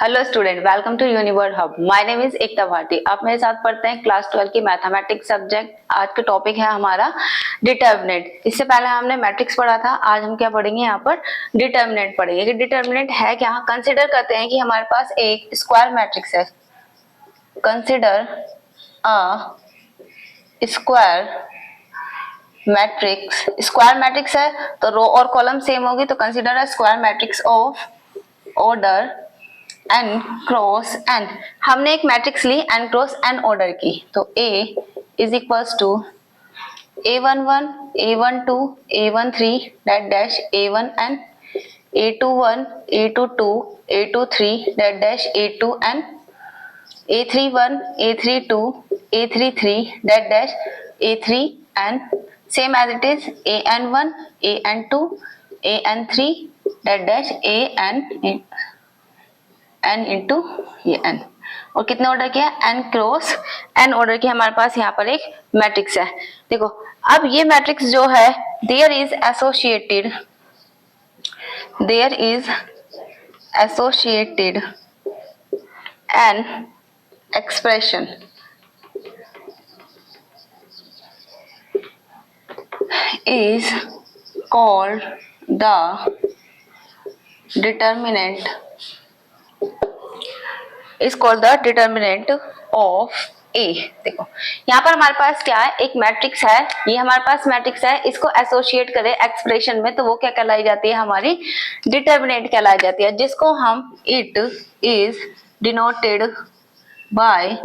Hello student, welcome to यूनिवर्ड hub. My name is Ekta Bharti. आप मेरे साथ पढ़ते हैं क्लास 12 की मैथमेटिक्स सब्जेक्ट। आज का टॉपिक है हमारा डिटर्मिनेंट। इससे पहले हमने मैट्रिक्स पढ़ा था, आज हम क्या पढ़ेंगे यहाँ पर डिटर्मिनेंट पढ़ेंगे। कि डिटर्मिनेंट है क्या। कंसिडर करते हैं कि हमारे पास एक स्क्वायर मैट्रिक्स है। Consider a square matrix. Square matrix है तो रो और कॉलम सेम होगी, तो consider a square matrix of order n cross n। हमने एक मैट्रिक्स ली n क्रॉस n ऑर्डर की, तो A is equals to A11 A12 A13 dot dash A1n A21 A22 A23 dot dash A2n A31 A32 A33 dot dash A3n। Same as it is AN1 AN2 AN3 that dash AN n into ये n। और कितने order किया, n cross n order की हमारे पास यहाँ पर एक matrix है। देखो अब ये मैट्रिक्स जो है there is associated an expression is called the determinant of A. देखो यहाँ पर हमारे पास क्या है, एक मैट्रिक्स है, ये हमारे पास मैट्रिक्स है, इसको एसोसिएट करें एक्सप्रेशन में तो वो क्या कहलाई जाती है, हमारी डिटर्मिनेंट कहलाई जाती है, जिसको हम इट इज डिनोटेड बाय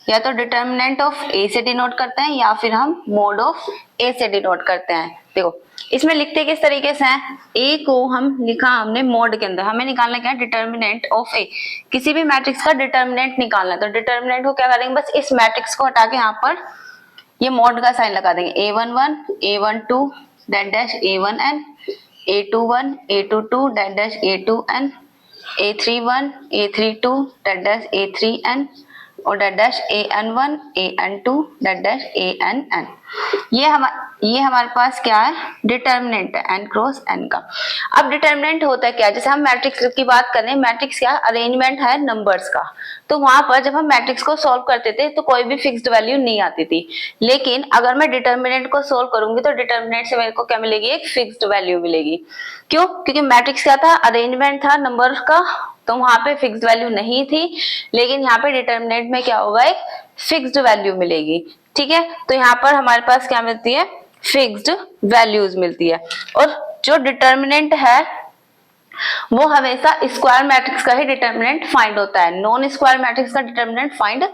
या तो डिटर्मिनेंट ऑफ ए से डिनोट करते हैं या फिर हम मोड ऑफ ए से डिनोट करते हैं। देखो इसमें लिखते किस तरीके से हैं, ए को हम लिखा हमने मोड के अंदर, हमें निकालना क्या है डिटर्मिनेंट ऑफ ए। किसी भी मैट्रिक्स का डिटर्मिनेंट निकालना है तो डिटर्मिनेंट को क्या करेंगे, बस इस मैट्रिक्स को हटा के यहाँ पर ये मोड का साइन लगा देंगे। A11 A12 that dash A1n A21 A22 that dash A2n A31 A32 that dash A3n और that dash AN1 AN2 that dash ANn। ये हमारे पास क्या है, डिटर्मिनेंट है n क्रॉस n का। अब डिटर्मिनेंट होता है क्या, जैसे हम मैट्रिक्स की बात करें, मैट्रिक्स क्या अरेंजमेंट है नंबर्स का, तो वहां पर जब हम मैट्रिक्स को सॉल्व करते थे तो कोई भी फिक्स्ड वैल्यू नहीं आती थी। लेकिन अगर मैं डिटर्मिनेंट को सॉल्व करूंगी तो डिटर्मिनेंट से मेरे को क्या मिलेगी, एक फिक्स्ड वैल्यू मिलेगी। क्यों, क्योंकि मैट्रिक्स क्या था, अरेंजमेंट था नंबर का, तो वहां पे फिक्स्ड वैल्यू नहीं थी। लेकिन यहाँ पे डिटर्मिनेंट में क्या होगा, एक फिक्स्ड वैल्यू मिलेगी। ठीक है, तो यहाँ पर हमारे पास क्या मिलती है, फिक्स्ड वैल्यूज मिलती है। और जो डिटर्मिनेंट है वो हमेशा स्क्वायर मैट्रिक्स का ही डिटर्मिनेंट फाइंड होता है, नॉन स्क्वायर मैट्रिक्स का डिटर्मिनेंट फाइंड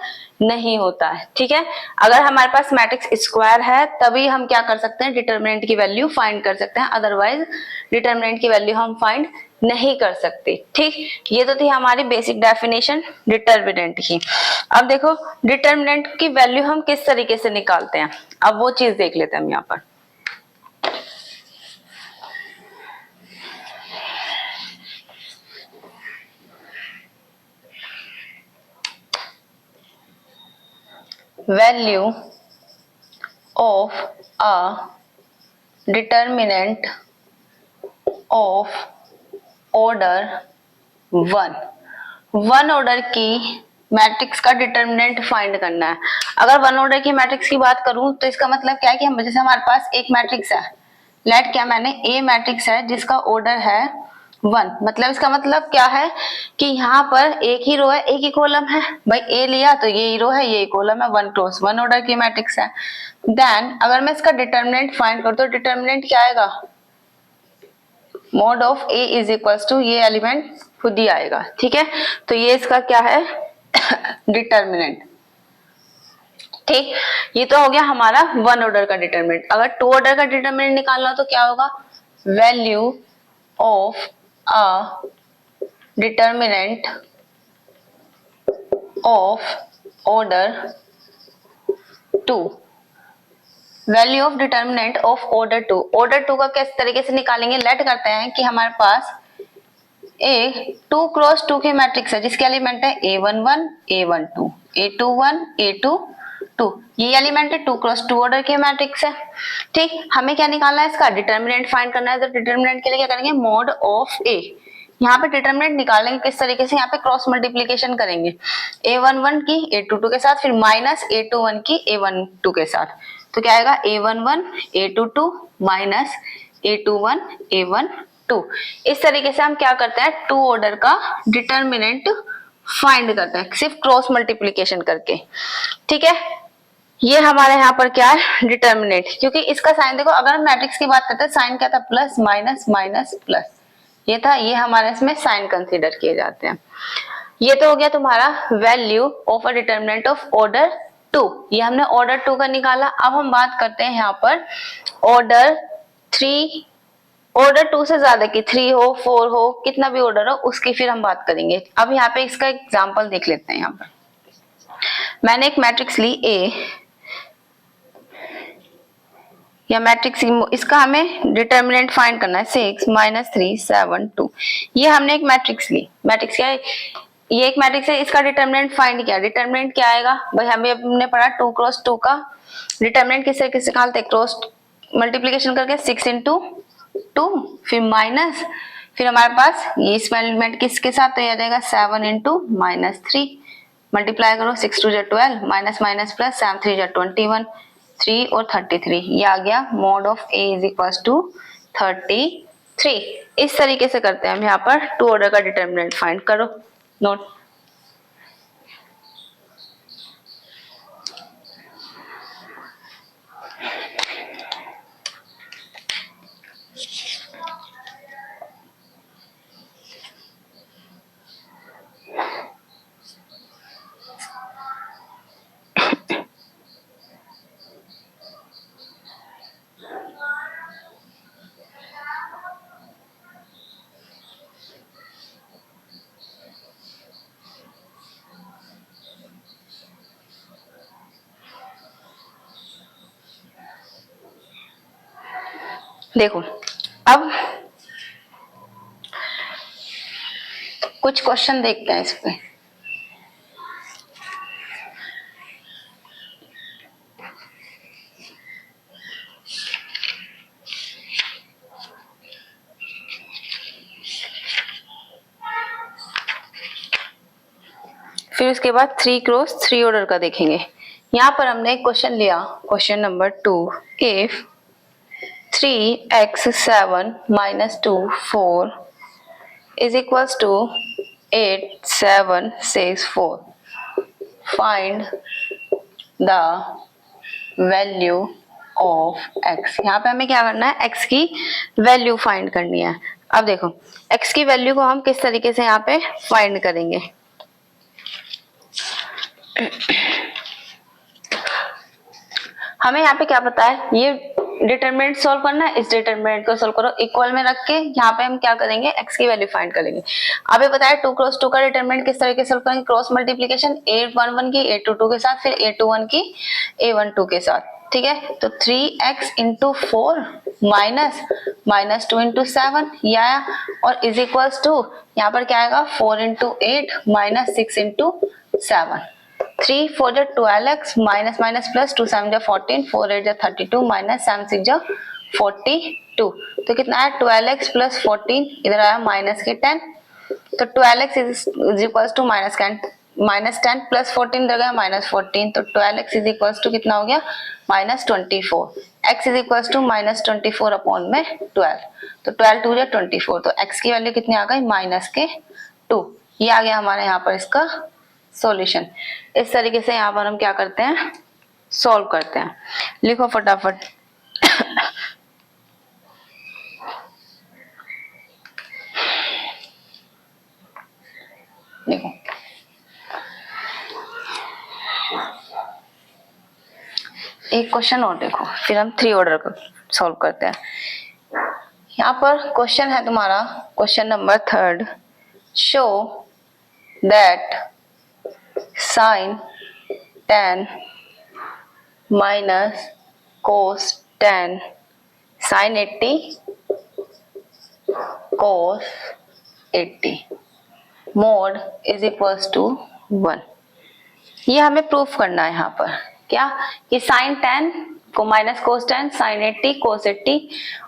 नहीं होता है। ठीक है, अगर हमारे पास मैट्रिक्स स्क्वायर है तभी हम क्या कर सकते हैं, डिटर्मिनेंट की वैल्यू फाइंड कर सकते हैं, अदरवाइज डिटर्मिनेंट की वैल्यू हम फाइंड नहीं कर सकते। ठीक, ये तो थी हमारी बेसिक डेफिनेशन डिटर्मिनेंट की। अब देखो डिटर्मिनेंट की वैल्यू हम किस तरीके से निकालते हैं, अब वो चीज देख लेते हैं हम यहाँ पर। Value of a determinant of order 1 order की मैट्रिक्स का डिटर्मिनेंट फाइंड करना है। अगर 1 ऑर्डर की मैट्रिक्स की बात करूं तो इसका मतलब क्या है कि हम, जैसे हमारे पास एक मैट्रिक्स है, लेट क्या मैंने ए मैट्रिक्स है जिसका ऑर्डर है 1, मतलब इसका मतलब क्या है कि यहाँ पर एक ही रो है एक ही कॉलम है। भाई ए लिया तो ये ही रो है ये कॉलम है, 1 क्रॉस 1 ऑर्डर की मैट्रिक्स है। देन अगर मैं इसका डिटर्मिनेंट फाइंड करूं तो डिटर्मिनेंट क्या आएगा, mod of A is equals to ये एलिमेंट खुद ही आएगा। ठीक है, तो ये इसका क्या है डिटर्मिनेंट। ठीक, ये तो हो गया हमारा 1 ऑर्डर का डिटर्मिनेंट। अगर 2 ऑर्डर का डिटर्मिनेंट निकालना हो तो क्या होगा, value of a determinant of order 2। Value of determinant of order 2। Order 2 का किस तरीके से निकालेंगे, लेट करते हैं कि हमारे पास ए 2 क्रॉस 2 की मैट्रिक्स है जिसके एलिमेंट है A11 A12 A21 A22, ये एलिमेंट है 2 क्रॉस 2 ऑर्डर की मैट्रिक्स है। ठीक, हमें क्या निकालना है, इसका डिटर्मिनेंट फाइंड करना है, तो डिटर्मिनेंट के लिए क्या करेंगे, मोड ऑफ ए। यहाँ पे डिटरमिनेंट निकालेंगे किस तरीके से, यहाँ पे क्रॉस मल्टीप्लीकेशन करेंगे a11 की a22 के साथ, फिर माइनस a21 की a12 के साथ। तो क्या आएगा a11 a22 minus a21 a12। इस तरीके से हम क्या करते हैं, टू ऑर्डर का डिटरमिनेंट फाइंड करते हैं सिर्फ क्रॉस मल्टीप्लीकेशन करके। ठीक है, ये हमारे यहाँ पर क्या है, डिटरमिनेंट। क्योंकि इसका साइन देखो, अगर हम मैट्रिक्स की बात करते हैं साइन क्या था, प्लस माइनस माइनस प्लस, ये था, ये हमारे इसमें साइन कंसीडर किए जाते हैं। ये तो हो गया तुम्हारा value of a determinant of order 2, ये हमने ऑर्डर 2 का निकाला। अब हम बात करते हैं यहाँ पर ऑर्डर 3, ऑर्डर 2 से ज्यादा की, 3 हो 4 हो कितना भी ऑर्डर हो उसकी फिर हम बात करेंगे। अब यहाँ पे इसका एग्जाम्पल देख लेते हैं। यहाँ पर मैंने एक मैट्रिक्स ली A, या मैट्रिक्स, इसका हमें डिटरमिनेंट फाइंड करना है 6 माइनस 3 7 2। ये हमने एक मैट्रिक्स ली, मैट्रिक्स क्या है, ये एक मैट्रिक्स है, इसका डिटरमिनेंट फाइंड किया। डिटरमिनेंट क्या आएगा भाई, हमें हमने पढ़ा 2 क्रॉस 2 का डिटरमिनेंट किस तरीके से निकालते हैं, क्रॉस मल्टीप्लीकेशन करके 6 इंटू 2, फिर माइनस, फिर हमारे पास ये इस एलिमेंट किसके साथ, तो ये आ जाएगा 7 इंटू माइनस 3, मल्टीप्लाई करो 6 2 12 माइनस माइनस प्लस 7 3 21, 3 और 33, ये आ गया mod of a is equal to 33। इस तरीके से करते हैं हम यहाँ पर टू ऑर्डर का डिटरमिनेंट फाइंड करो, नोट। देखो अब कुछ क्वेश्चन देखते हैं इस पे। फिर उसके बाद 3 क्रॉस 3 ऑर्डर का देखेंगे। यहाँ पर हमने एक क्वेश्चन लिया, question number 2, if 3x 7 minus 2 4 is equals to 8 7 6 4, find the value of x। यहाँ पे हमें क्या करना है, x की वैल्यू फाइंड करनी है। अब देखो x की वैल्यू को हम किस तरीके से यहाँ पे फाइंड करेंगे। हमें यहाँ पे क्या पता है, ये डिटरमिनेंट सोल्व करना है, इस डिटरमिनेंट को सोल्व करो इक्वल में रख के, यहाँ पे हम क्या करेंगे, x की वैल्यू फाइंड करेंगे। अब ये बताया 2 क्रॉस 2 का डिटरमिनेंट किस तरीके से सोल्व करेंगे, क्रॉस मल्टीप्लीकेशन a11 की a22 के साथ, फिर a21 की a12 के साथ। ठीक है, तो 3x into 4 minus minus 2 into 7 ये आया, और इज इक्वल्स टू यहाँ पर क्या आएगा 4 इंटू 8 माइनस 6 इंटू 7, 3 4 जा 12x माइनस माइनस प्लस 2 7 जा 14, 4 8 जा 32 माइनस 7 6 जा 42। तो कितना है 12x प्लस 14, इधर आया माइनस के 10, तो 12x is equals to minus 10 plus 14 इधर गया माइनस 14, तो 12x इज इक्वल्स टू कितना हो गया minus 24। x is equals to minus 24 upon में 12, तो 12 2 जा 24, तो x की वैल्यू कितनी आ गई माइनस के 2। ये आ गया हमारे यहाँ पर इसका सॉल्यूशन। इस तरीके से यहाँ पर हम क्या करते हैं, सॉल्व करते हैं। लिखो फटाफट। देखो एक क्वेश्चन और देखो, फिर हम 3 ऑर्डर को सॉल्व करते हैं। यहाँ पर क्वेश्चन है तुम्हारा question number 3, show that sin 10 minus cos 10 sin 80 cos 80 mod is equals to 1। ये हमें प्रूफ करना है यहाँ पर क्या, कि sin 10 को माइनस cos 10 sin 80 cos 80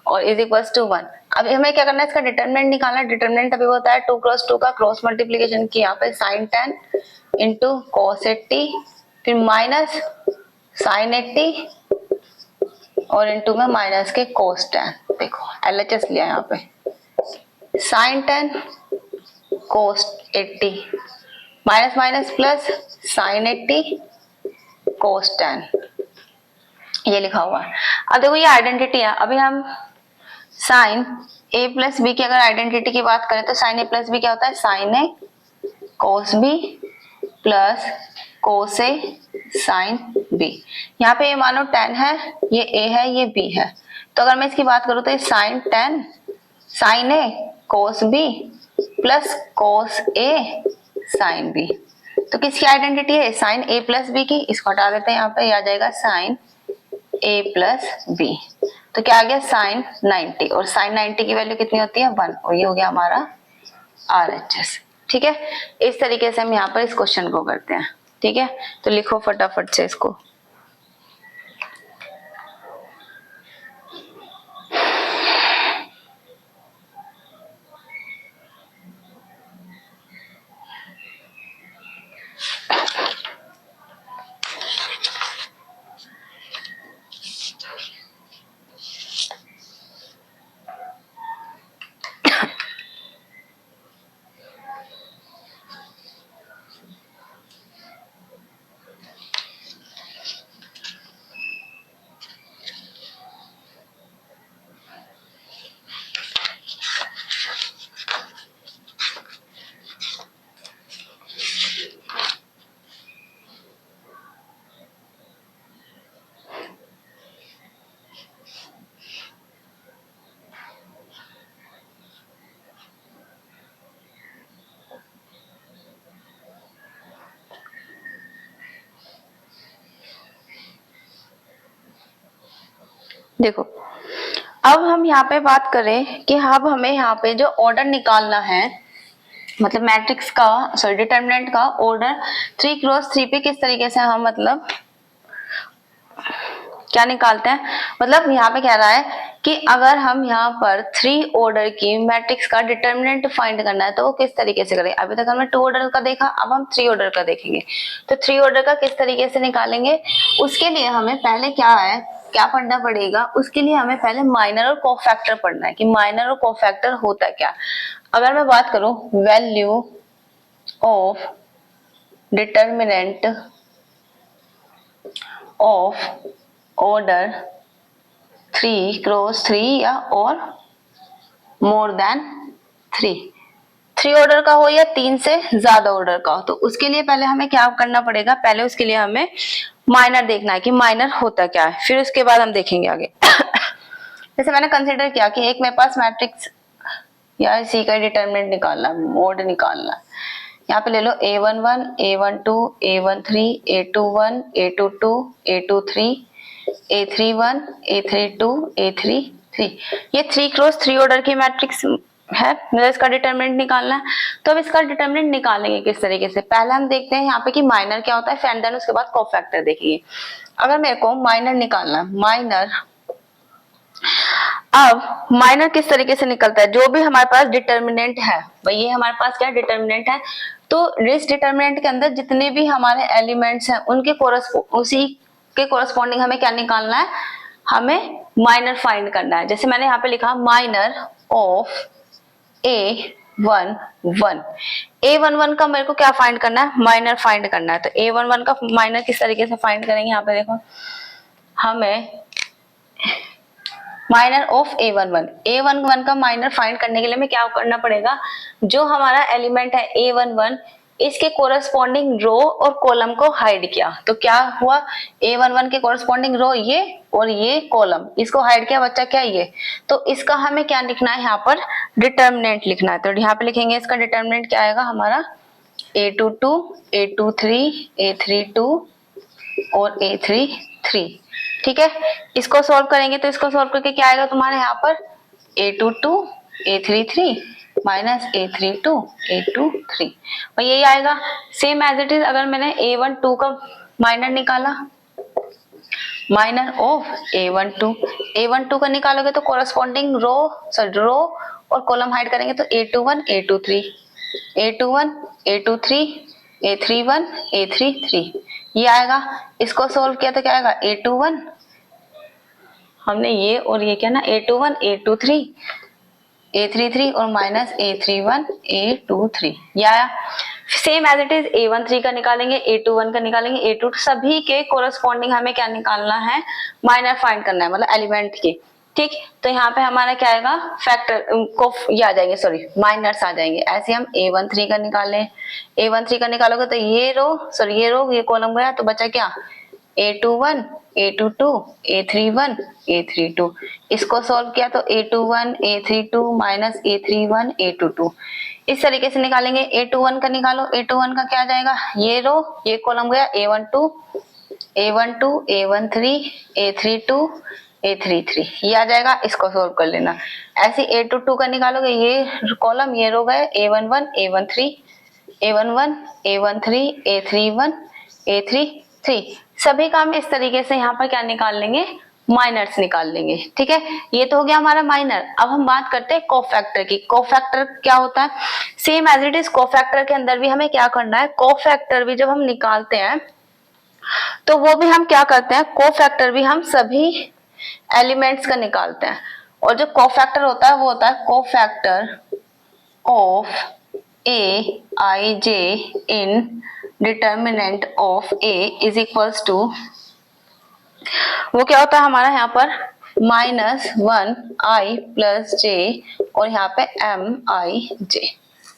और is equals to 1। अभी हमें क्या करना है, इसका डिटरमिनेंट निकालना है। डिटरमिनेंट अभी होता है 2 क्रॉस 2 का क्रॉस मल्टीप्लीकेशन की, यहाँ पे sin 10 इंटू cos 80, फिर माइनस sin 80 और इंटू में माइनस के cos 10। देखो LHS लिया यहाँ पे, sin 10 cos 80 minus minus plus sin 80 cos 10, ये लिखा हुआ है। अब देखो ये आइडेंटिटी है। अभी हम साइन a प्लस बी की अगर आइडेंटिटी की बात करें तो साइन a प्लस बी क्या होता है, sine a cos b plus cos a sin b। यहाँ पे ये मानो 10 है, ये a है, ये b है, तो अगर मैं इसकी बात करूँ तो ये sine 10 sine a cos b plus cos a sin b। तो किसकी आइडेंटिटी है, साइन a प्लस b की, इसको हटा देते हैं, यहाँ पे आ जाएगा साइन a प्लस b। तो क्या आ गया, साइन 90, और साइन 90 की वैल्यू कितनी होती है, 1, और ये हो गया हमारा RHS। ठीक है, इस तरीके से हम यहाँ पर इस क्वेश्चन को करते हैं। ठीक है, तो लिखो फटाफट से इसको। देखो अब हम यहाँ पे बात करें कि अब हमें यहाँ पे जो ऑर्डर निकालना है, मतलब मैट्रिक्स का, सॉरी डिटरमिनेंट का ऑर्डर 3 क्रॉस 3 पे किस तरीके से हम मतलब क्या निकालते हैं। मतलब यहाँ पे कह रहा है कि अगर हम यहाँ पर 3 ऑर्डर की मैट्रिक्स का डिटरमिनेंट फाइंड करना है तो वो किस तरीके से करें। अभी तक हमने 2 ऑर्डर का देखा, अब हम 3 ऑर्डर का देखेंगे। तो 3 ऑर्डर का किस तरीके से निकालेंगे, उसके लिए हमें पहले क्या पढ़ना पड़ेगा, उसके लिए हमें पहले माइनर और कोफैक्टर पढ़ना है कि माइनर और कोफैक्टर होता क्या। अगर मैं बात करूं value of determinant of order 3 cross 3 या और मोर देन 3 ऑर्डर का हो या 3 से ज्यादा ऑर्डर का हो, तो उसके लिए पहले हमें क्या करना पड़ेगा, पहले उसके लिए हमें माइनर देखना है कि माइनर होता क्या है, फिर उसके बाद हम देखेंगे आगे। जैसे मैंने कंसिडर किया कि एक मेरे पास मैट्रिक्स या इसी का डिटरमिनेंट निकालना, मोड निकालना, यहाँ पे ले लो A11, A12, A13, A21, A22, A23, A31, A32, A33, ये 3 क्रॉस 3 ऑर्डर की मैट्रिक्स है, मुझे इसका डिटरमिनेंट निकालना है। तो अब इसका डिटरमिनेंट निकालेंगे किस तरीके से, पहले हम देखते हैं यहाँ पे कि माइनर क्या होता है, फिर देन उसके बाद कोफैक्टर देखेंगे। अगर मेरे को माइनर निकालना, माइनर, अब माइनर किस तरीके से निकलता है, जो भी हमारे पास डिटरमिनेंट है, भाई ये हमारे पास क्या डिटरमिनेंट है, तो इस डिटरमिनेंट के अंदर जितने भी हमारे एलिमेंट्स हैं उनके उसी के कोरस्पॉन्डिंग हमें क्या निकालना है, हमें माइनर फाइंड करना है। जैसे मैंने यहाँ पे लिखा माइनर ऑफ A11, A11 का मेरे को क्या फाइंड करना है, माइनर फाइंड करना है। तो A11 का माइनर किस तरीके से फाइंड करेंगे, यहाँ पे देखो हमें माइनर ऑफ A11 का माइनर फाइंड करने के लिए हमें क्या करना पड़ेगा, जो हमारा एलिमेंट है A11 इसके कोरस्पॉन्डिंग रो और कॉलम को हाइड किया। तो क्या हुआ, A11 के कोरस्पॉन्डिंग रो ये और ये कॉलम, इसको हाइड किया, बच्चा क्या ये, तो इसका हमें क्या लिखना है, यहाँ पर डिटरमिनेंट लिखना है। तो यहाँ पे लिखेंगे इसका डिटरमिनेंट क्या आएगा हमारा, A22, A23, A32 और A33। ठीक है, इसको सॉल्व करेंगे तो इसको सॉल्व करके क्या आएगा तुम्हारे यहाँ पर A22, A33 minus A32, A23, और यही आएगा। सेम एज इट इज अगर मैंने A12 का माइनर निकाला माइनर ऑफ A12, A12 का निकालोगे तो कोरस्पॉन्डिंग रो और कॉलम हाइड करेंगे तो A21 A23, A21 A23, A31 A33 ये आएगा। इसको सोल्व किया तो क्या आएगा A21, हमने ये और ये क्या ना A21 A23 A33 और माइनस A31 A23 ये आया। Same as it is A13 का निकालेंगे, A21 का निकालेंगे, A2 सभी के कोरस्पॉन्डिंग हमें क्या निकालना है, माइनर फाइंड करना है, मतलब एलिमेंट के। ठीक, तो यहाँ पे हमारा क्या आएगा, फैक्टर को ये आ जाएंगे, सॉरी माइनर्स आ जाएंगे। ऐसे हम A13 का निकालें, A13 का निकालोगे तो ये रो ये कॉलम गया तो बचा क्या A21 A22 A31 A32। इसको सॉल्व किया तो A21 A32 minus A31 A22 इस तरीके से निकालेंगे। A21 का निकालो, A21 का क्या आ जाएगा, ये कॉलम गया A12 A13 A32 A33 ये आ जाएगा। इसको सोल्व कर लेना। ऐसे A22 का निकालोगे, ये कॉलम ये रो गए A11 A13 A11 A13 A31 A33 सभी काम इस तरीके से यहाँ पर क्या निकाल लेंगे, माइनर्स निकाल लेंगे। ठीक है, ये तो हो गया हमारा माइनर। अब हम बात करते हैं कोफैक्टर की। कोफैक्टर क्या होता है, same as it is cofactor के अंदर भी हमें क्या करना है, कोफैक्टर भी जब हम निकालते हैं तो वो भी हम क्या करते हैं, कोफैक्टर भी हम सभी एलिमेंट्स का निकालते हैं। और जो कोफैक्टर होता है वो होता है cofactor of Aij in determinant of A is equals to, वो क्या होता है हमारा यहाँ पर -1 I प्लस j और यहाँ पे Mij।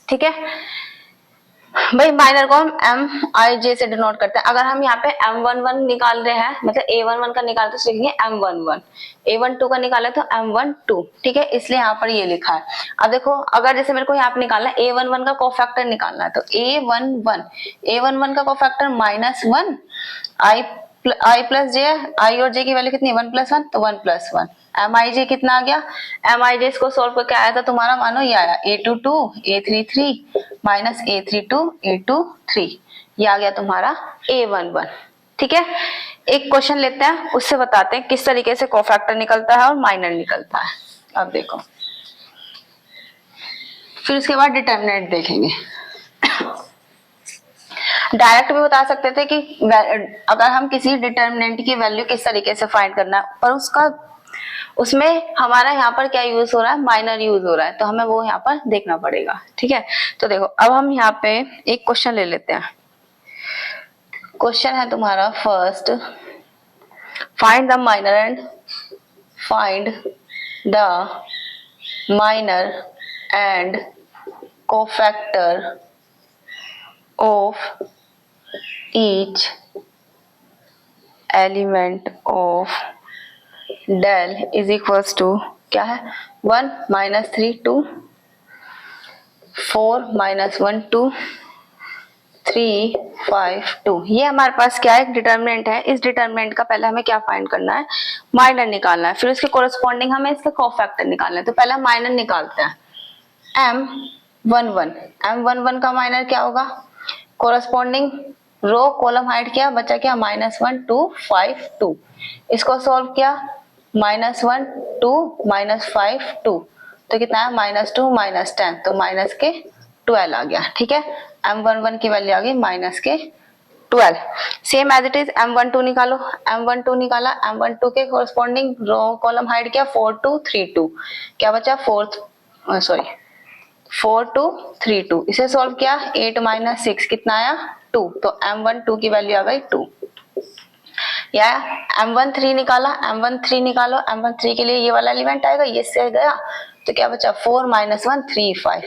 ठीक है भाई, माइनर को हम Mij से डिनोट करते हैं। अगर हम यहाँ पे M11 निकाल रहे हैं, मतलब A11 का निकालते तो लिखेंगे M11, A12 का निकाले तो M12। ठीक है, इसलिए यहाँ पर ये लिखा है। अब देखो, अगर जैसे मेरे को यहाँ पे निकालना है A11 का कोफैक्टर निकालना है तो A11 का कोफैक्टर -1 I प्लस जे, आई और जे की वैल्यू कितनी 1+1 तो 1+1। Mij कितना आ गया, Mij इसको सोल्व करके आया था तुम्हारा, मानो ये आया A22 A33 minus A32 A23 ये आ गया तुम्हारा A11। ठीक है, एक क्वेश्चन लेते हैं, उससे बताते हैं किस तरीके से कोफैक्टर निकलता है और माइनर निकलता है। अब देखो, फिर उसके बाद डिटर्मिनेंट देखेंगे। डायरेक्ट भी बता सकते थे कि अगर हम किसी डिटर्मिनेंट की वैल्यू किस तरीके से फाइंड करना है, पर उसमें हमारा यहाँ पर क्या यूज हो रहा है, माइनर यूज हो रहा है, तो हमें वो यहाँ पर देखना पड़ेगा। ठीक है, तो देखो अब हम यहाँ पे एक क्वेश्चन ले लेते हैं। क्वेश्चन है तुम्हारा first, find the minor and cofactor of each element of del is equals to क्या है 1 - 3 2 4 - 1 2 3 5 2। ये हमारे पास क्या है, एक डिटर्मिनेंट है। इस डिटर्मिनेंट का पहले हमें क्या फाइंड करना है, माइनर निकालना है, फिर उसके कोरस्पॉन्डिंग हमें इसके कोफैक्टर निकालना है। तो पहले हम माइनर निकालते हैं। M11 का माइनर क्या होगा, कोरस्पॉन्डिंग रो कॉलम हाइड किया, बचा क्या -1 2 5 2। इसको सोल्व किया, -1 2 -5 2 तो कितना है -2 -10 तो माइनस के 12 आ गया। ठीक है, M11 की वैल्यू आ गई -12। Same as it is M12 निकालो, M12 निकाला, M12 के कोरस्पॉन्डिंग रो कॉलम हाइड किया 4 2 3 2 क्या बचा 4 2 3 2। इसे सोल्व किया, 8 - 6 कितना आया 2 तो M12 की वैल्यू आ गई 2। या M13 निकाला, M13 निकालो, M13 के लिए ये वाला एलिमेंट आएगा, ये से गया तो क्या बचा 4 - 1 3 5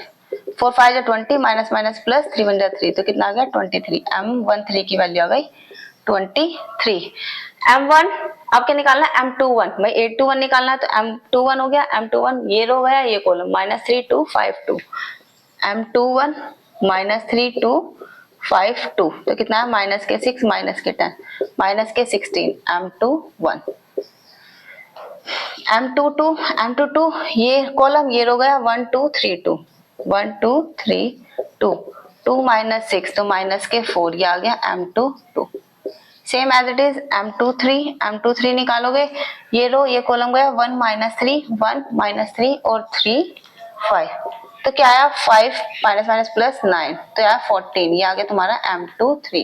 4 5 20 माइनस प्लस 3 1 3 तो कितना आ गया 23। M13 की वैल्यू आ गई 23। M1 आपके निकालना है M21, भाई 821 निकालना है तो M21 हो गया, M21 ये रो गया ये कॉलम -3 2 5 2 M21 -3 2 5 2 तो कितना है -6 -10 -16 M21 M22 ये कॉलम ये रो गया 1 2 3 2 1 2 3 2 2 - 6 तो -4 ये आ गया M22। Same as it is M23 निकालोगे, ये रो ये कॉलम गया 1 -3 और 3 5, तो क्या आया 5 माइनस माइनस प्लस 9, तो आया 14, ये आ गया तुम्हारा M23।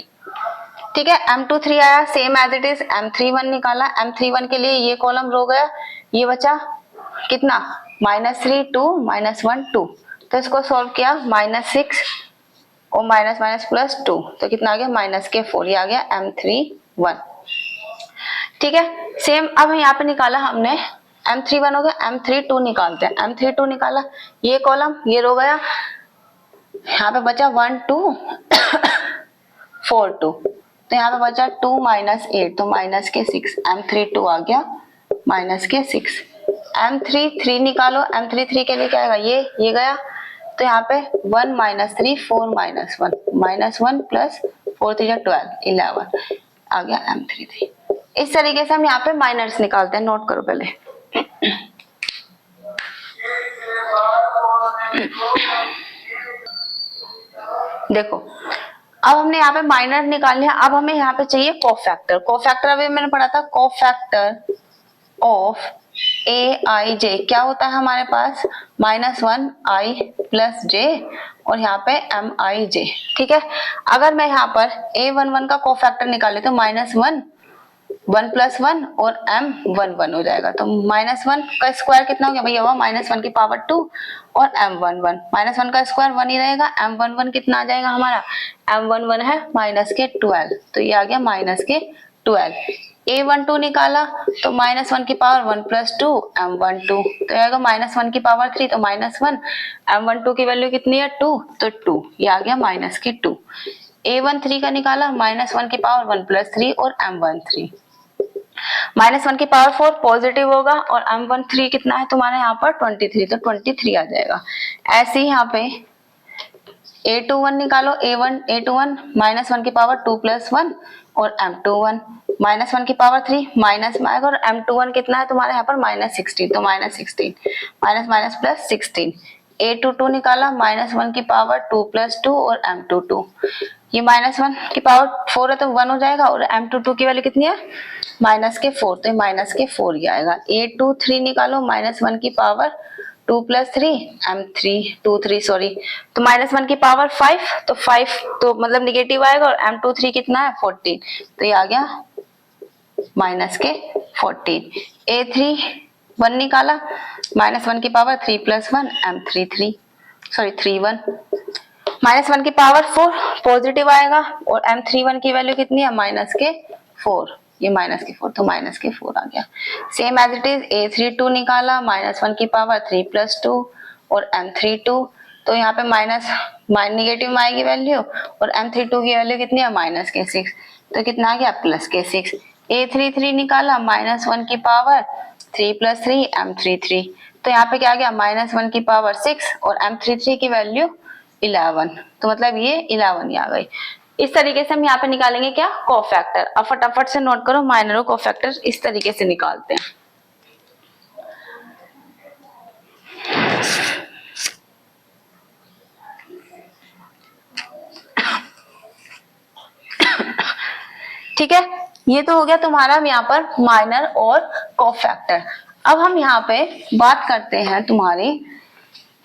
ठीक है, M23 आया। Same as it is M31 निकाला, M31 के लिए ये कॉलम रो गया, ये बचा कितना -3 2 -1 2, तो इसको सॉल्व किया -6 और माइनस माइनस प्लस 2, तो कितना आ गया -4, ये आ गया M31। ठीक है, सेम अब यहाँ पे निकाला हमने M31 हो गया, M32 निकालते हैं। M32 निकाला, ये कॉलम ये रो गया, यहाँ पे बचा 1 2 4 2, तो यहाँ पे बचा 2 -8, तो -6, M32 आ गया -6। M33 निकालो, M33 के लिए क्या आएगा, ये गया, तो यहाँ पे 1 -3 4 -1 -1 प्लस 4 3 12 11 आ गया M33। इस तरीके से हम यहाँ पे माइनर्स निकालते हैं, नोट करो पहले। देखो अब हमने यहाँ पे माइनर निकाल लिया, अब हमें यहाँ पे चाहिए कोफैक्टर। कोफैक्टर अभी मैंने पढ़ा था, कोफैक्टर ऑफ AIJ क्या होता है हमारे पास, -1 I प्लस J और यहाँ पे MIJ। ठीक है, अगर मैं यहाँ पर A11 का कोफैक्टर निकाले तो -1 1 + 1 और M11 हो जाएगा, तो -1 का स्क्वायर कितना हो गया भैया, हुआ -1 की पावर 2 और M11, -1 का स्क्वायर 1 ही रहेगा, M11 कितना आ जाएगा हमारा, M11 है -12, तो ये आ गया -12। A12 निकाला तो -1 की पावर 1 + 2 M12, तो आएगा -1 की पावर 3, तो -1, M12 की वैल्यू कितनी है 2, तो 2, ये आ गया -2। A13 का निकाला, -1 की पावर 1 + 3 और M13, -1 की पावर 4 पॉजिटिव होगा और M13 कितना है तुम्हारे यहाँ पर 23, तो 23 आ जाएगा। ऐसे ही यहाँ पे A21 निकालो, A21 -1 की पावर 2 + 1 और M21 -1 की पावर 3 माइनस में आएगा, और M21 कितना है तुम्हारे यहाँ पर -16, तो -16 माइनस प्लस 16। A22 निकाला, -1 की पावर 2 + 2 और M22, ये -1 की पावर 4 है तो 1 हो जाएगा, और M22 की वैल्यू कितनी है -4, तो -4 ही आएगा। A23 निकालो, -1 की पावर 2 + 3 M323 सॉरी, तो -1 की पावर 5, तो 5 तो मतलब निगेटिव आएगा, और M23 कितना है 14, तो ये आ गया -14। A31 निकाला, -1 की पावर 3 + 1 M33 सॉरी 31, -1 की पावर 4 पॉजिटिव आएगा, और M31 की वैल्यू कितनी है -4, ये -4, तो -4 आ गया। Same as it is A32 निकाला, -1 की पावर 3 + 2 और M32, तो यहाँ पे नेगेटिव में आएगी वैल्यू, और M32 की वैल्यू कितनी है -6, तो कितना आ गया +6। A33 निकाला, -1 की पावर 3 + 3 M33, तो यहाँ पे क्या आ गया -1 की पावर 6 और M33 की वैल्यू 11, तो मतलब ये 11 ही आ गई। इस तरीके से हम यहाँ पे निकालेंगे क्या, कोफैक्टर। अब फटाफट से नोट करो, माइनर और कोफैक्टर इस तरीके से निकालते हैं। ठीक है, ये तो हो गया तुम्हारा यहाँ पर माइनर और कोफैक्टर। अब हम यहाँ पे बात करते हैं तुम्हारी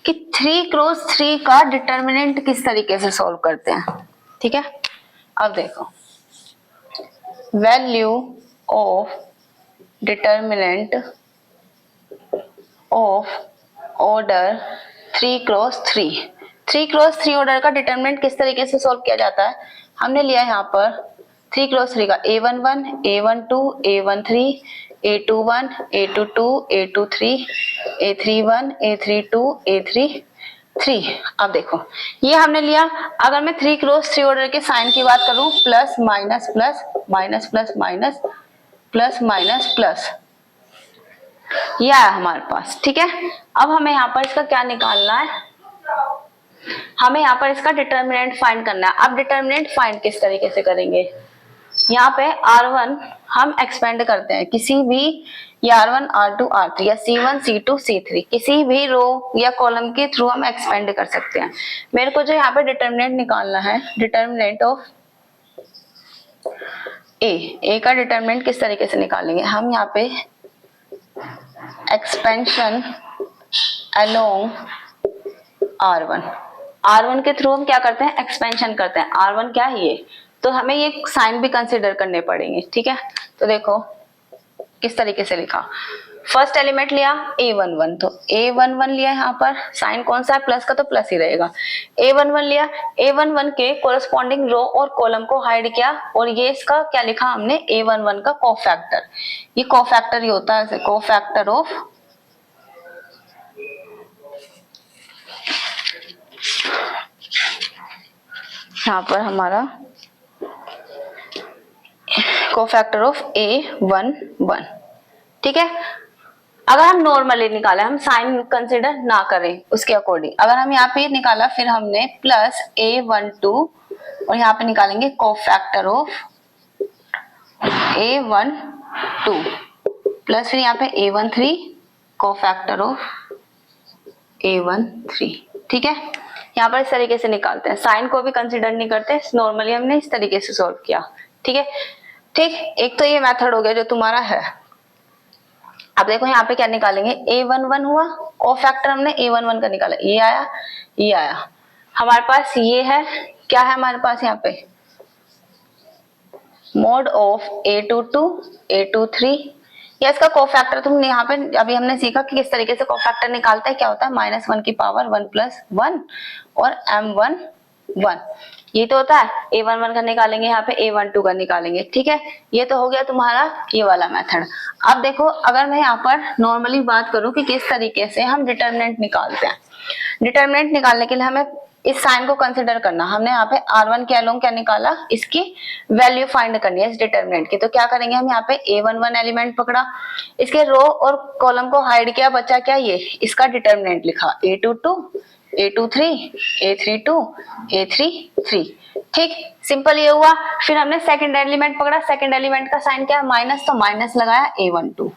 कि 3 × 3 का डिटर्मिनेंट किस तरीके से सॉल्व करते हैं। ठीक है, अब देखो, value of determinant of order 3 × 3, 3 × 3 order का डिटर्मिनेंट किस तरीके से सॉल्व किया जाता है। हमने लिया यहाँ पर 3 × 3 का A11 A12 A13 A21 A22 A23 A31 A32 A33। अब देखो ये हमने लिया, अगर मैं 3 × 3 ऑर्डर के साइन की बात करूं, plus minus plus minus plus minus plus minus plus, ये आया हमारे पास। ठीक है, अब हमें यहाँ पर इसका क्या निकालना है, हमें यहाँ पर इसका डिटर्मिनेंट फाइंड करना है। अब डिटर्मिनेंट फाइंड किस तरीके से करेंगे, यहाँ पे R1 हम एक्सपेंड करते हैं, किसी भी या R1 R2 R3 या C1 C2 C3 किसी भी रो या कॉलम के थ्रू हम एक्सपेंड कर सकते हैं। मेरे को जो यहाँ पे डिटर्मिनेंट निकालना है, डिटर्मिनेंट ऑफ ए का डिटरमिनेंट किस तरीके से निकालेंगे हम, यहाँ पे एक्सपेंशन अलोंग R1 के थ्रू हम क्या करते हैं, एक्सपेंशन करते हैं। R1 क्या है ये, तो हमें ये साइन भी कंसिडर करने पड़ेंगे, ठीक है। तो देखो किस तरीके से लिखा, फर्स्ट एलिमेंट लिया A11, तो A11 लिया यहाँ पर, साइन कौन सा है, प्लस का, तो प्लस ही रहेगा। A11 लिया, A11 के कोरस्पॉन्डिंग रो और कॉलम को हाइड किया, और ये इसका क्या लिखा हमने, A11 का कोफैक्टर। ये कोफैक्टर ही होता है, कोफैक्टर ऑफ यहाँ पर हमारा कोफैक्टर ऑफ A11, ठीक है। अगर हम नॉर्मली निकाले, हम साइन कंसिडर ना करें उसके अकॉर्डिंग, अगर हम यहाँ पे निकाला, फिर हमने प्लस A12 और यहाँ पे निकालेंगे कोफैक्टर ऑफ A12 प्लस फिर यहाँ पे A13 कोफैक्टर ऑफ A13, ठीक है। यहाँ पर इस तरीके से निकालते हैं, साइन को भी कंसिडर नहीं करते, नॉर्मली हमने इस तरीके से सॉल्व किया, ठीक है। ठीक, एक तो ये मेथड हो गया जो तुम्हारा है। अब देखो यहाँ पे क्या निकालेंगे, A11 हुआ, कोफैक्टर हमने A11 का निकाला, ये आया, ये आया, हमारे पास ये है, क्या है हमारे पास यहाँ पे, मोड ऑफ A22 A23, या इसका कोफैक्टर तुमने यहाँ पे अभी हमने सीखा कि किस तरीके से कोफैक्टर निकालता है, क्या होता है -1 की पावर 1 + 1 और M11, ये तो होता है। A11 का निकालेंगे, यहाँ पे A12 का निकालेंगे, ठीक है। ये तो हो गया तुम्हारा ये वाला मेथड। अब देखो अगर मैं यहाँ पर नॉर्मली बात करूँ कि किस तरीके से हम डिटरमिनेंट निकालते हैं, डिटरमिनेंट निकालने के लिए हमें इस साइन को कंसिडर करना, हमने यहाँ पे R1 के अलोंग क्या निकाला, इसकी वैल्यू फाइंड करनी है इस डिटरमिनेंट की। तो क्या करेंगे हम, यहाँ पे A11 एलिमेंट पकड़ा, इसके रो और कॉलम को हाइड किया, बचा क्या ये, इसका डिटरमिनेंट लिखा A22 A23 A32 A33, ठीक, सिंपल ये हुआ। फिर हमने सेकंड एलिमेंट पकड़ा, सेकंड एलिमेंट का साइन क्या है, माइनस, तो माइनस लगाया A12,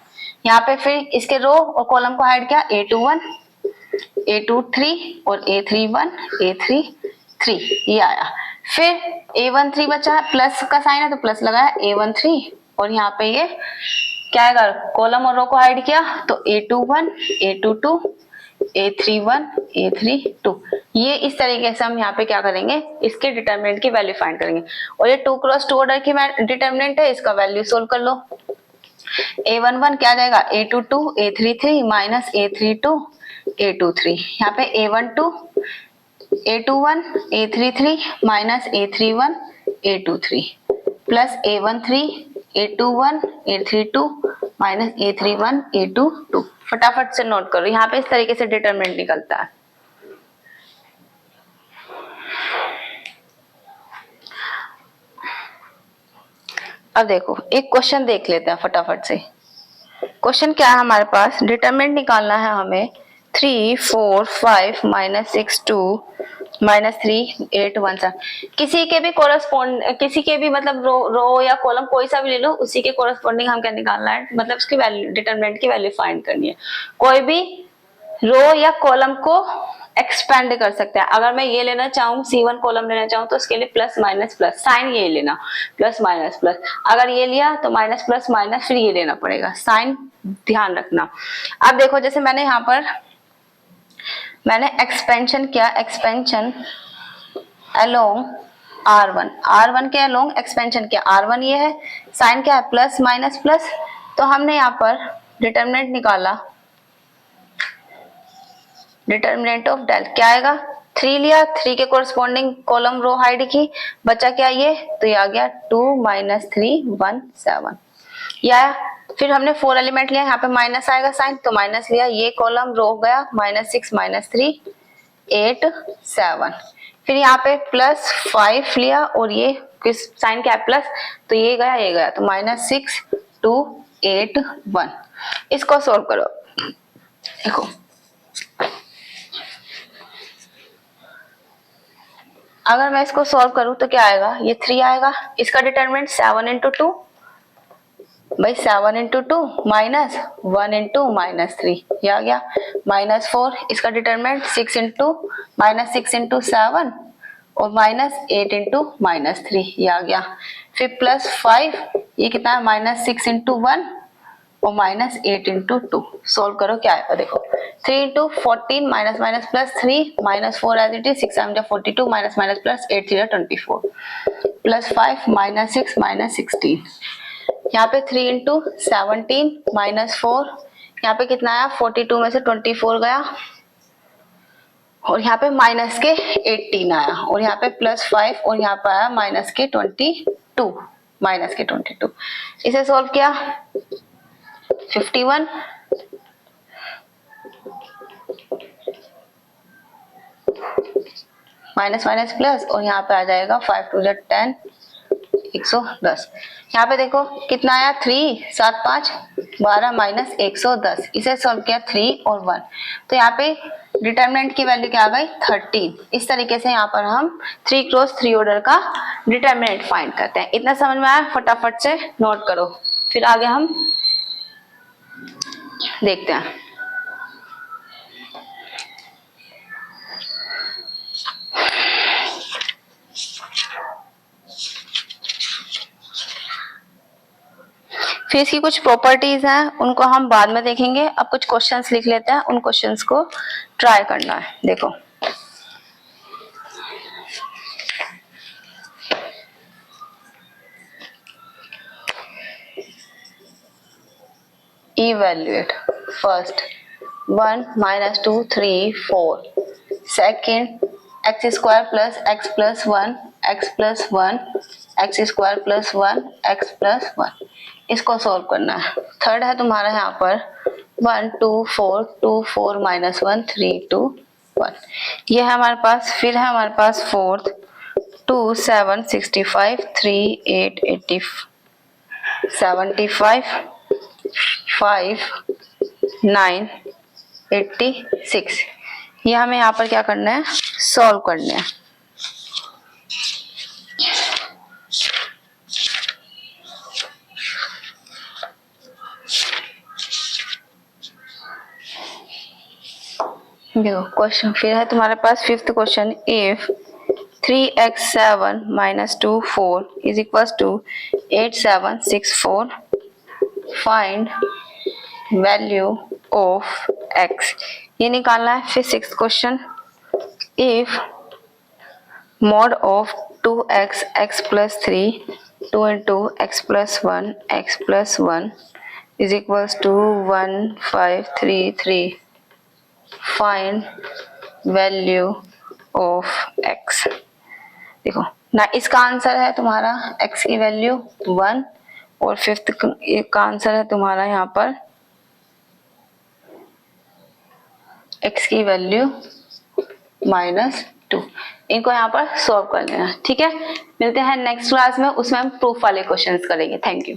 यहाँ पे फिर इसके रो और कॉलम को हाइड किया A21 A23 और A31 A33, ये आया। फिर A13 बचा, प्लस का साइन है तो प्लस लगाया A13, और यहाँ पे ये क्या आएगा, कॉलम और रो को हाइड किया तो A21 A22 A31 A32, ये इस तरीके से हम यहाँ पे क्या करेंगे, इसके डिटरमिनेंट की वैल्यू फाइंड करेंगे। और ये 2 × 2 ऑर्डर की डिटरमिनेंट है, इसका वैल्यू सोल्व कर लो। A11 क्या जाएगा, A22 A33 minus A32 A23, यहाँ पे A12 A21 A33 minus A31 A23 plus A13 A21 A32 minus A31 A22, फटाफट से नोट करो, यहाँ पे इस तरीके से डिटरमिनेंट निकलता है। अब देखो एक क्वेश्चन देख लेते हैं फटाफट से। क्वेश्चन क्या है हमारे पास, डिटरमिनेंट निकालना है हमें 3 4 5 -6 2 -3 8 1 7, किसी के भी कोरस्पॉन्ड, किसी के भी मतलब रो या कॉलम कोई सा भी ले लो, उसी के कोरस्पॉन्डिंग हम क्या निकालना है, मतलब उसकी वैल्यू, डिटरमिनेंट की वैल्यू फाइंड करनी है। कोई भी रो या कॉलम को एक्सपेंड कर सकते हैं। अगर मैं ये लेना चाहूँ, C1 कॉलम लेना चाहूँ, तो उसके लिए प्लस माइनस प्लस, साइन ये लेना, प्लस माइनस प्लस, अगर ये लिया तो माइनस प्लस माइनस, फिर ये लेना पड़ेगा, साइन ध्यान रखना। अब देखो जैसे मैंने यहाँ पर मैंने एक्सपेंशन किया, एक्सपेंशन अलोंग R1 के अलोंग एक्सपेंशन किया, R1 ये है, साइन क्या है, प्लस माइनस प्लस, तो हमने यहाँ पर डिटरमिनेंट निकाला, डिटरमिनेंट ऑफ डेल क्या आएगा, 3 लिया, 3 के कोरस्पॉन्डिंग कॉलम रो हाइड की, बचा क्या ये, तो ये आ गया 2 - 3 1 7, या फिर हमने 4 एलिमेंट लिया, यहाँ पे माइनस आएगा साइन, तो माइनस लिया, ये कॉलम रो गया -6 -3 8 7, फिर यहाँ पे +5 लिया, और ये किस साइन क्या है, प्लस, तो ये गया, तो -6 2 8 1, इसको सोल्व करो। देखो अगर मैं इसको सॉल्व करूं तो क्या आएगा, ये 3 आएगा, इसका डिटरमिनेंट 7 × 2, भाई 7 × 2 माइनस 1 × -3, ये आ गया -4, इसका डिटरमिनेंट 6 × -6 × 7, और -8 इंटू -3 ये आ गया। फिर +5 ये कितना है -6 इंटू 1 और -8 इंटू 2। सोल्व करो क्या आएगा देखो। 3 into 14 minus minus plus 3 -4 as it is 6 7 42 minus minus plus 8 0 24 +5 -6 -16। यहाँ पे 3 इंटू 17 -4 यहाँ पे कितना आया 42 में से 24 गया और यहाँ पे माइनस के 18 आया और यहाँ पे +5 और यहाँ पे आया माइनस के 22 इसे सोल्व किया 51 माइनस माइनस प्लस और यहाँ पे आ जाएगा 5 2 10 110। यहाँ पे देखो कितना आया 3 7 5 12 माइनस 110 इसे सॉल्व किया 3 और 1 तो यहाँ पे डिटरमिनेंट की वैल्यू क्या आ गई 13। इस तरीके से यहाँ पर हम 3 क्रॉस 3 ऑर्डर का डिटरमिनेंट फाइंड करते हैं। इतना समझ में आया फटाफट से नोट करो फिर आगे हम देखते हैं। फिर इसकी कुछ प्रॉपर्टीज हैं उनको हम बाद में देखेंगे। अब कुछ क्वेश्चंस लिख लेते हैं, उन क्वेश्चंस को ट्राई करना है। देखो evaluate first 1 -2 3 4 second x square plus x plus 1 x plus 1 x square plus 1 x plus 1 इसको सॉल्व करना है। थर्ड है तुम्हारा यहाँ पर 1 2 4 2 4 -1 3 2 1 ये है हमारे पास। फिर है हमारे पास फोर्थ 2 7 65 3 8 80 75 5 9 86 ये हमें यहाँ पर क्या करना है सॉल्व करना है। देखो क्वेश्चन फिर है तुम्हारे पास fifth question if 3x7 -2 4 is equals to 8 7 6 4 find value of x ये निकालना है। फिर six question if mod of 2x x plus 3 2 into x plus 1 x plus 1 is equals to 1 5 3 3 find value of x। देखो ना इसका answer है तुम्हारा x की वैल्यू 1 और फिफ्थ का आंसर है तुम्हारा यहाँ पर x की वैल्यू -2। इनको यहाँ पर सॉल्व कर लेना। ठीक है, मिलते हैं नेक्स्ट क्लास में, उसमें हम प्रूफ वाले क्वेश्चंस करेंगे। Thank you.